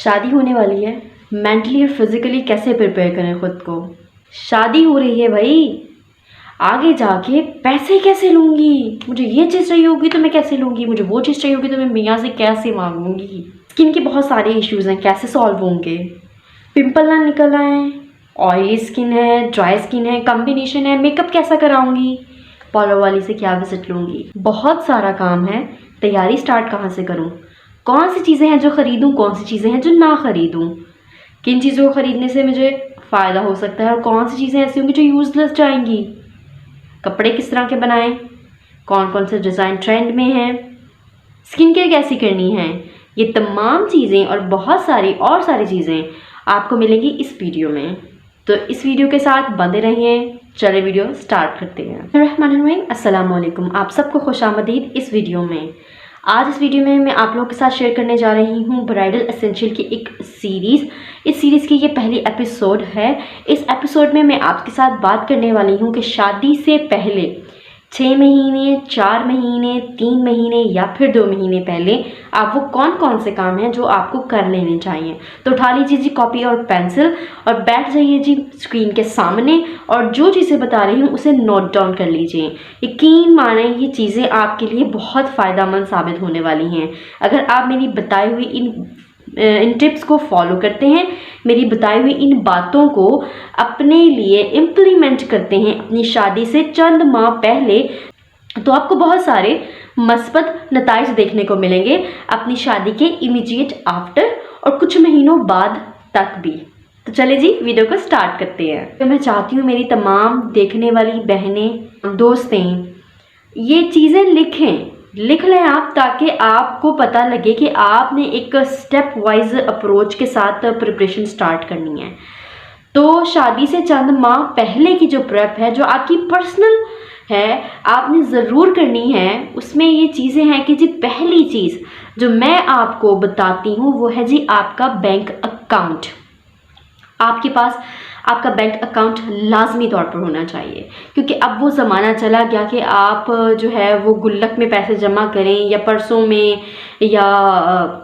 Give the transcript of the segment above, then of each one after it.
शादी होने वाली है, मेंटली और फिजिकली कैसे प्रिपेयर करें खुद को। शादी हो रही है भाई, आगे जाके पैसे कैसे लूँगी, मुझे ये चीज़ चाहिए होगी तो मैं कैसे लूँगी, मुझे वो चीज़ चाहिए होगी तो मैं मियाँ से कैसे मांगूंगी। स्किन के बहुत सारे इश्यूज़ हैं, कैसे सॉल्व होंगे। पिंपल ना निकल आए, ऑयली स्किन है, ड्राई स्किन है, कॉम्बिनेशन है, मेकअप कैसा कराऊंगी, पार्लर वाली से क्या विजिट लूँगी। बहुत सारा काम है। तैयारी स्टार्ट कहाँ से करूँ, कौन सी चीज़ें हैं जो ख़रीदूँ, कौन सी चीज़ें हैं जो ना ख़रीदूँ, किन चीज़ों को ख़रीदने से मुझे फ़ायदा हो सकता है और कौन सी चीज़ें ऐसी होंगी जो यूज़लेस जाएंगी। कपड़े किस तरह के बनाएं, कौन कौन से डिज़ाइन ट्रेंड में हैं, स्किन केयर कैसी करनी है, ये तमाम चीज़ें और बहुत सारी और सारी चीज़ें आपको मिलेंगी इस वीडियो में। तो इस वीडियो के साथ बंदे रहिए। चले वीडियो स्टार्ट करते हैं। रहमानिर्रहीम, अस्सलाम वालेकुम, आप सबको खुशामदीद इस वीडियो में। आज इस वीडियो में मैं आप लोगों के साथ शेयर करने जा रही हूँ ब्राइडल एसेंशियल की एक सीरीज़। इस सीरीज़ की ये पहली एपिसोड है। इस एपिसोड में मैं आपके साथ बात करने वाली हूँ कि शादी से पहले 6 महीने, 4 महीने, 3 महीने या फिर 2 महीने पहले आप वो कौन कौन से काम हैं जो आपको कर लेने चाहिए। तो उठा लीजिए जी कॉपी और पेंसिल और बैठ जाइए जी स्क्रीन के सामने और जो चीज़ें बता रही हूँ उसे नोट डाउन कर लीजिए। यकीन माने ये चीज़ें आपके लिए बहुत फ़ायदेमंद साबित होने वाली हैं अगर आप मेरी बताई हुई इन टिप्स को फॉलो करते हैं, मेरी बताई हुई इन बातों को अपने लिए इम्प्लीमेंट करते हैं अपनी शादी से चंद माह पहले, तो आपको बहुत सारे मस्बत नताइज देखने को मिलेंगे अपनी शादी के इमीडिएट आफ्टर और कुछ महीनों बाद तक भी। तो चले जी वीडियो को स्टार्ट करते हैं। तो मैं चाहती हूँ मेरी तमाम देखने वाली बहनें, दोस्तें ये चीज़ें लिख लें आप, ताकि आपको पता लगे कि आपने एक स्टेप वाइज अप्रोच के साथ प्रिपरेशन स्टार्ट करनी है। तो शादी से चंद माह पहले की जो प्रेप है, जो आपकी पर्सनल है, आपने ज़रूर करनी है। उसमें ये चीज़ें हैं कि जी पहली चीज़ जो मैं आपको बताती हूँ वो है जी आपका बैंक अकाउंट। आपके पास आपका बैंक अकाउंट लाजमी तौर पर होना चाहिए, क्योंकि अब वो ज़माना चला गया कि आप जो है वो गुल्लक में पैसे जमा करें या पर्सों में या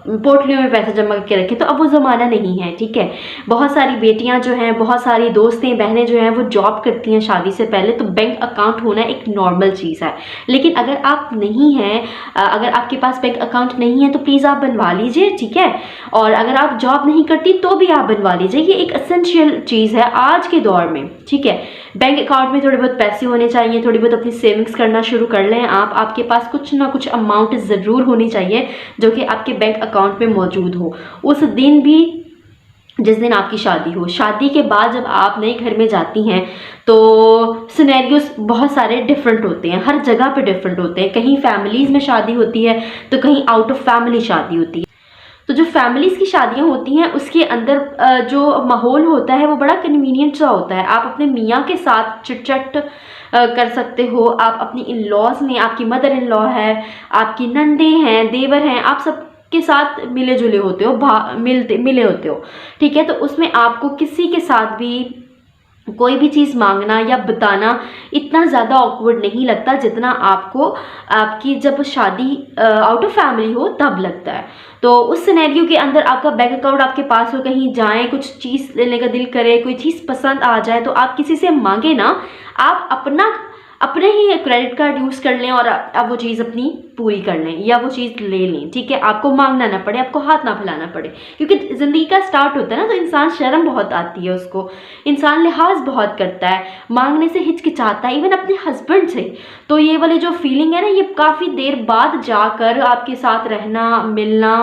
पोटलियों में पैसे जमा करके रखें। तो अब वो ज़माना नहीं है, ठीक है। बहुत सारी बेटियां जो हैं, बहुत सारी दोस्तें बहनें जो हैं वो जॉब करती हैं शादी से पहले, तो बैंक अकाउंट होना एक नॉर्मल चीज़ है। लेकिन अगर आप नहीं हैं, अगर आपके पास बैंक अकाउंट नहीं है तो प्लीज़ आप बनवा लीजिए, ठीक है। और अगर आप जॉब नहीं करती तो भी आप बनवा लीजिए, ये एक एसेंशियल चीज़ है आज के दौर में, ठीक है। बैंक अकाउंट में थोड़े बहुत पैसे होने चाहिए, थोड़ी बहुत अपनी सेविंग्स करना शुरू कर लें आप। आपके पास कुछ ना कुछ अमाउंट ज़रूर होनी चाहिए जो कि आपके बैंक अकाउंट में मौजूद हो, उस दिन भी जिस दिन आपकी शादी हो। शादी के बाद जब आप नए घर में जाती हैं तो सिनेरियोस बहुत सारे डिफरेंट होते हैं, हर जगह पे डिफरेंट होते हैं। कहीं फैमिलीज़ में शादी होती है तो कहीं आउट ऑफ फैमिली शादी होती है। तो जो फैमिलीज़ की शादियां होती हैं उसके अंदर जो माहौल होता है वो बड़ा कन्वीनियंट सा होता है। आप अपने मियाँ के साथ चिट-चैट कर सकते हो, आप अपनी इन लॉज में, आपकी मदर इन लॉ है, आपकी नंदे हैं, देवर हैं, आप सब के साथ मिले जुले होते हो, मिले होते हो, ठीक है। तो उसमें आपको किसी के साथ भी कोई भी चीज़ मांगना या बताना इतना ज़्यादा ऑकवर्ड नहीं लगता जितना आपको आपकी जब शादी आउट ऑफ फैमिली हो तब लगता है। तो उस सिनेरियो के अंदर आपका बैंक अकाउंट आपके पास हो, कहीं जाएं, कुछ चीज़ लेने का दिल करे, कोई चीज़ पसंद आ जाए तो आप किसी से मांगे ना, आप अपने ही क्रेडिट कार्ड यूज़ कर लें और अब वो चीज़ अपनी पूरी कर लें या वो चीज़ ले लें, ठीक है। आपको मांगना ना पड़े, आपको हाथ ना फैलाना पड़े, क्योंकि ज़िंदगी का स्टार्ट होता है ना तो इंसान शर्म बहुत आती है उसको, इंसान लिहाज बहुत करता है, मांगने से हिचकिचाता है, इवन अपने हस्बैंड से। तो ये वाली जो फीलिंग है ना, ये काफ़ी देर बाद जाकर आपके साथ रहना, मिलना,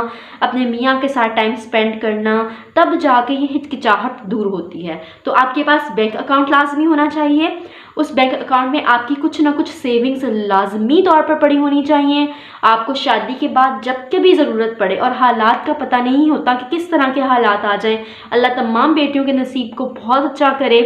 अपने मियाँ के साथ टाइम स्पेंड करना, तब जाके ये हिचकिचाहट दूर होती है। तो आपके पास बैंक अकाउंट लाजमी होना चाहिए। उस बैंक अकाउंट में आपकी कुछ ना कुछ सेविंग्स लाजमी तौर पर पड़ी होनी चाहिए। आपको शादी के बाद जब कभी ज़रूरत पड़े, और हालात का पता नहीं होता कि किस तरह के हालात आ जाएं, अल्लाह तमाम बेटियों के नसीब को बहुत अच्छा करे,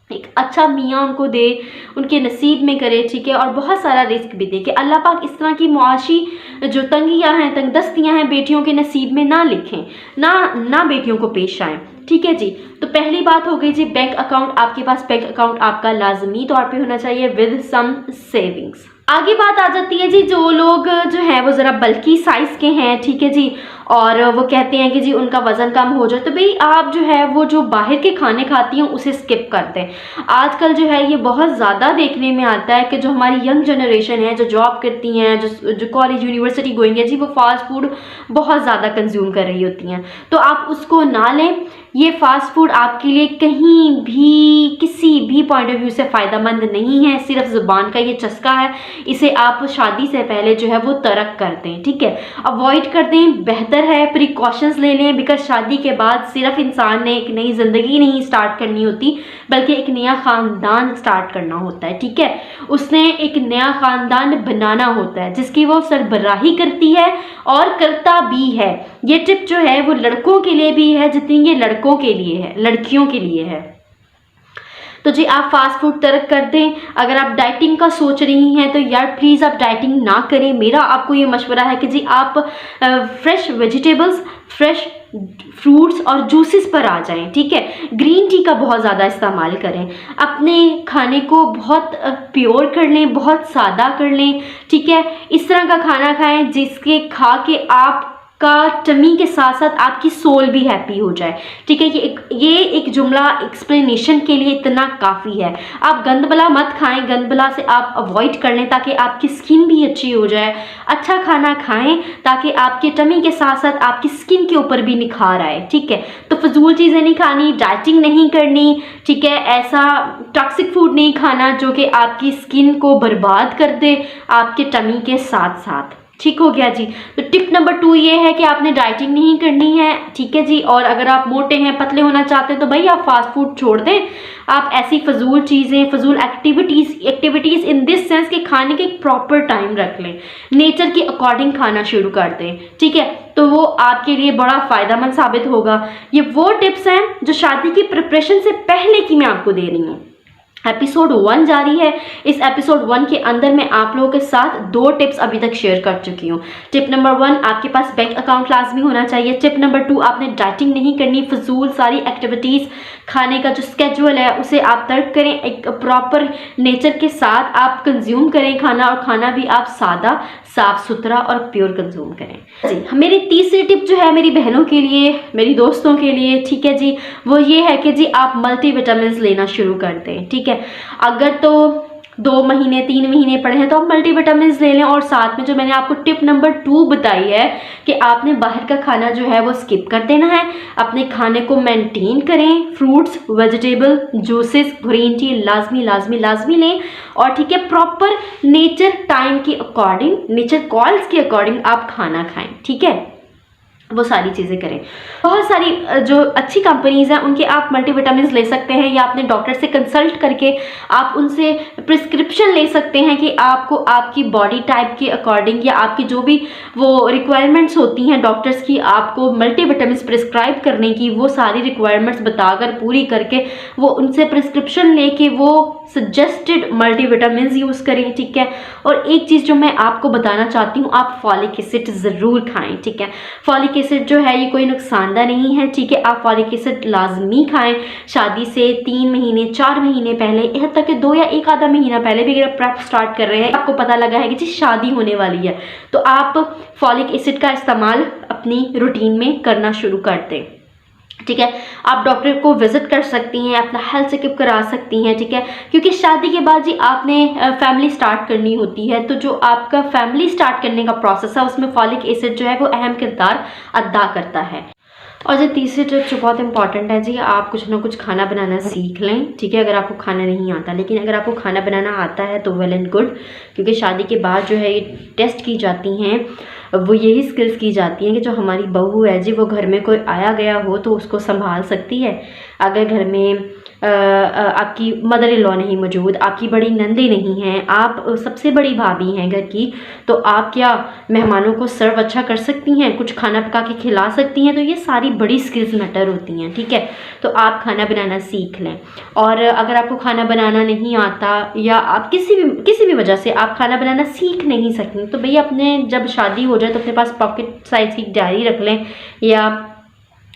एक अच्छा मियाँ उनको दे, उनके नसीब में करे, ठीक है। और बहुत सारा रिस्क भी दे कि अल्लाह पाक इस तरह की मुआशी जो तंगियाँ हैं, तंगदस्तियाँ हैं, बेटियों के नसीब में ना लिखें, ना बेटियों को पेश आएँ, ठीक है जी। तो पहली बात हो गई जी बैंक अकाउंट। आपके पास बैंक अकाउंट आपका लाजमी तौर पे होना चाहिए विद सम सेविंग्स। आगे बात आ जाती है जी जो लोग जो है वो ज़रा बल्कि साइज़ के हैं, ठीक है जी, और वो कहते हैं कि जी उनका वज़न कम हो जाए, तो भाई आप जो है वो जो बाहर के खाने खाती हैं उसे स्किप कर दें। आजकल जो है ये बहुत ज़्यादा देखने में आता है कि जो हमारी यंग जनरेशन है, जो जॉब करती हैं, जो कॉलेज यूनिवर्सिटी गोइंग है जी, वो फास्ट फूड बहुत ज़्यादा कंज्यूम कर रही होती हैं। तो आप उसको ना लें। ये फास्ट फूड आपके लिए कहीं भी किसी भी पॉइंट ऑफ व्यू से फ़ायदेमंद नहीं है, सिर्फ ज़ुबान का ये चस्का है। इसे आप शादी से पहले जो है वो तर्क कर दें, ठीक है, अवॉइड कर दें, बेहतर है। प्रिकॉशंस ले लें, बिकॉज शादी के बाद सिर्फ इंसान ने एक नई ज़िंदगी नहीं स्टार्ट करनी होती, बल्कि एक नया ख़ानदान स्टार्ट करना होता है, ठीक है। उसने एक नया ख़ानदान बनाना होता है जिसकी वो सरबराही करती है और करता भी है। ये टिप जो है वो लड़कों के लिए भी है जितनी ये लड़कों के लिए है, लड़कियों के लिए है। तो जी आप फास्ट फूड तर्क कर दें। अगर आप डाइटिंग का सोच रही हैं तो यार प्लीज़ आप डाइटिंग ना करें। मेरा आपको ये मशवरा है कि जी आप फ्रेश वेजिटेबल्स, फ्रेश फ्रूट्स और जूसेस पर आ जाएं, ठीक है। ग्रीन टी का बहुत ज़्यादा इस्तेमाल करें। अपने खाने को बहुत प्योर कर लें, बहुत सादा कर लें, ठीक है। इस तरह का खाना खाएं जिसके खा के आप का टमी के साथ साथ आपकी सोल भी हैप्पी हो जाए, ठीक है। ये एक जुमला एक्सप्लेनेशन के लिए इतना काफ़ी है। आप गंदबला मत खाएं, गंदबला से आप अवॉइड कर लें ताकि आपकी स्किन भी अच्छी हो जाए। अच्छा खाना खाएं ताकि आपके टमी के साथ साथ आपकी स्किन के ऊपर भी निखार आए, ठीक है। तो फजूल चीज़ें नहीं खानी, डाइटिंग नहीं करनी, ठीक है। ऐसा टॉक्सिक फूड नहीं खाना जो कि आपकी स्किन को बर्बाद कर दे आपके टमी के साथ साथ, ठीक हो गया जी। तो टिप नंबर 2 ये है कि आपने डाइटिंग नहीं करनी है, ठीक है जी। और अगर आप मोटे हैं, पतले होना चाहते हैं तो भाई आप फास्ट फूड छोड़ दें। आप ऐसी फजूल चीज़ें, फजूल एक्टिविटीज़ इन दिस सेंस के खाने के एक प्रॉपर टाइम रख लें, नेचर के अकॉर्डिंग खाना शुरू कर दें, ठीक है। तो वो आपके लिए बड़ा फ़ायदेमंद साबित होगा। ये वो टिप्स हैं जो शादी की प्रिपरेशन से पहले की मैं आपको दे रही हूँ। एपिसोड 1 जारी है। इस एपिसोड 1 के अंदर मैं आप लोगों के साथ 2 टिप्स अभी तक शेयर कर चुकी हूँ। टिप नंबर 1, आपके पास बैंक अकाउंट लाजमी होना चाहिए। टिप नंबर 2, आपने डाइटिंग नहीं करनी, फजूल सारी एक्टिविटीज़, खाने का जो स्केड्यूल है उसे आप तर्क करें, एक प्रॉपर नेचर के साथ आप कंज्यूम करें खाना, और खाना भी आप सादा, साफ़ सुथरा और प्योर कंज्यूम करें जी। मेरी तीसरी टिप जो है मेरी बहनों के लिए, मेरी दोस्तों के लिए, ठीक है जी, वो ये है कि जी आप मल्टीविटामिन्स लेना शुरू कर दें, ठीक है। अगर तो 2 महीने 3 महीने पड़े हैं तो आप मल्टीविटामिन्स ले लें। और साथ में जो मैंने आपको टिप नंबर 2 बताई है कि आपने बाहर का खाना जो है वो स्किप कर देना है, अपने खाने को मेंटेन करें, fruits, vegetable, juices, green tea लाजमी लाजमी लाजमी लें, और ठीक है प्रॉपर नेचर टाइम के अकॉर्डिंग, नेचर कॉल्स के अकॉर्डिंग आप खाना खाएं, ठीक है। वो सारी चीज़ें करें। बहुत सारी जो अच्छी कंपनीज़ हैं उनके आप मल्टीविटामिन्स ले सकते हैं, या अपने डॉक्टर से कंसल्ट करके आप उनसे प्रिस्क्रिप्शन ले सकते हैं कि आपको आपकी बॉडी टाइप के अकॉर्डिंग या आपकी जो भी वो रिक्वायरमेंट्स होती हैं डॉक्टर्स की, आपको मल्टीविटामिन्स प्रिस्क्राइब करने की, वो सारी रिक्वायरमेंट्स बताकर पूरी करके वो उनसे प्रिस्क्रिप्शन लेके वो सजेस्टेड मल्टीविटामिन्स यूज़ करें, ठीक है। और एक चीज़ जो मैं आपको बताना चाहती हूँ, आप फॉलिक एसिड ज़रूर खाएँ, ठीक है। फॉलिक एसिड जो है ये कोई नुकसानदा नहीं है, ठीक है। आप फॉलिक एसिड लाजमी खाएं शादी से 3 महीने 4 महीने पहले, यहाँ तक कि 2 या 1 आधा महीना पहले भी अगर आप प्रेप स्टार्ट कर रहे हैं, आपको पता लगा है कि जी शादी होने वाली है, तो आप फॉलिक एसिड का इस्तेमाल अपनी रूटीन में करना शुरू कर दें, ठीक है। आप डॉक्टर को विजिट कर सकती हैं, अपना हेल्थ चेकअप करा सकती हैं, ठीक है। क्योंकि शादी के बाद जी आपने फैमिली स्टार्ट करनी होती है, तो जो आपका फैमिली स्टार्ट करने का प्रोसेस है उसमें फॉलिक एसिड जो है वो अहम किरदार अदा करता है। और जो तीसरी टिप जो बहुत इंपॉर्टेंट है जी, आप कुछ ना कुछ खाना बनाना सीख लें, ठीक है। अगर आपको खाना नहीं आता, लेकिन अगर आपको खाना बनाना आता है तो वेल एंड गुड, क्योंकि शादी के बाद जो है ये टेस्ट की जाती हैं, वो यही स्किल्स की जाती हैं कि जो हमारी बहू है जी वो घर में कोई आया गया हो तो उसको संभाल सकती है। अगर घर में आपकी मदर इन लॉ नहीं मौजूद, आपकी बड़ी नंदी नहीं हैं, आप सबसे बड़ी भाभी हैं घर की, तो आप क्या मेहमानों को सर्व अच्छा कर सकती हैं, कुछ खाना पका के खिला सकती हैं। तो ये सारी बड़ी स्किल्स मैटर होती हैं, ठीक है। तो आप खाना बनाना सीख लें। और अगर आपको खाना बनाना नहीं आता, या आप किसी भी वजह से आप खाना बनाना सीख नहीं सकती, तो भैया अपने जब शादी हो जाए तो अपने पास पॉकेट साइज़ की डायरी रख लें, या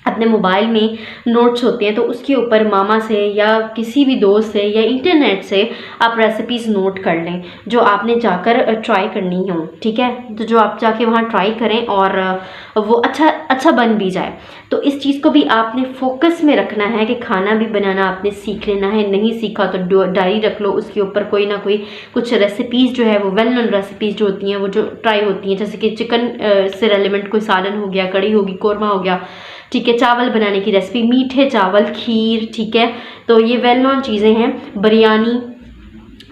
अपने मोबाइल में नोट्स होते हैं तो उसके ऊपर मामा से या किसी भी दोस्त से या इंटरनेट से आप रेसिपीज़ नोट कर लें जो आपने जाकर ट्राई करनी हो, ठीक है। तो जो आप जाके वहाँ ट्राई करें और वो अच्छा बन भी जाए। तो इस चीज़ को भी आपने फोकस में रखना है कि खाना भी बनाना आपने सीख लेना है। नहीं सीखा तो डायरी रख लो, उसके ऊपर कोई ना कोई कुछ रेसिपीज़ जो है वो वेल नोन रेसिपीज़ जो होती हैं वो जो ट्राई होती हैं, जैसे कि चिकन से रेलिवेंट कोई सालन हो गया, कड़ी होगी, कोरमा हो गया, ठीक है, चावल बनाने की रेसिपी, मीठे चावल, खीर, ठीक है। तो ये वेल नोन चीज़ें हैं। बिरयानी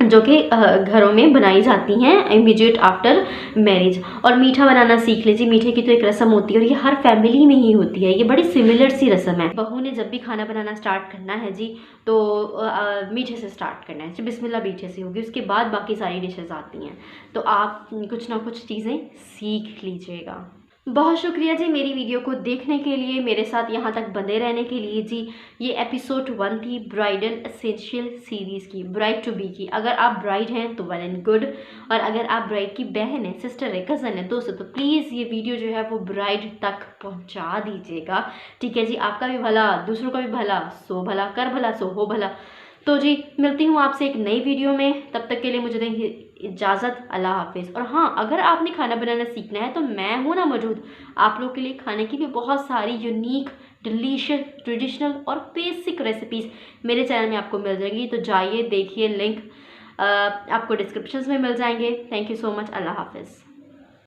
जो कि घरों में बनाई जाती हैं इमीडिएट आफ्टर मैरिज। और मीठा बनाना सीख लीजिए। मीठे की तो एक रस्म होती है और ये हर फैमिली में ही होती है, ये बड़ी सिमिलर सी रस्म है। बहू ने जब भी खाना बनाना स्टार्ट करना है जी तो मीठे से स्टार्ट करना है जी, बिस्मिल्लाह मीठे से होगी, उसके बाद बाकी सारी डिशेस आती हैं। तो आप कुछ ना कुछ चीज़ें सीख लीजिएगा। बहुत शुक्रिया जी मेरी वीडियो को देखने के लिए, मेरे साथ यहाँ तक बंधे रहने के लिए जी। ये एपिसोड 1 थी ब्राइडल एसेंशियल सीरीज़ की, ब्राइड टू बी की। अगर आप ब्राइड हैं तो वेल एंड गुड, और अगर आप ब्राइड की बहन है, सिस्टर है, कज़न है, दोस्त है, तो प्लीज़ ये वीडियो जो है वो ब्राइड तक पहुँचा दीजिएगा, ठीक है जी। आपका भी भला, दूसरों का भी भला, सो भला कर भला, सो हो भला। तो जी मिलती हूँ आपसे एक नई वीडियो में, तब तक के लिए मुझे देंगे इजाज़त। अल्लाह हाफिज़। और हाँ, अगर आपने खाना बनाना सीखना है तो मैं हूँ ना मौजूद आप लोग के लिए। खाने की भी बहुत सारी यूनिक, डिलीशियस, ट्रेडिशनल और बेसिक रेसिपीज़ मेरे चैनल में आपको मिल जाएंगी। तो जाइए देखिए, लिंक आपको डिस्क्रिप्शन में मिल जाएंगे। Thank you so much. Allah हाफिज़।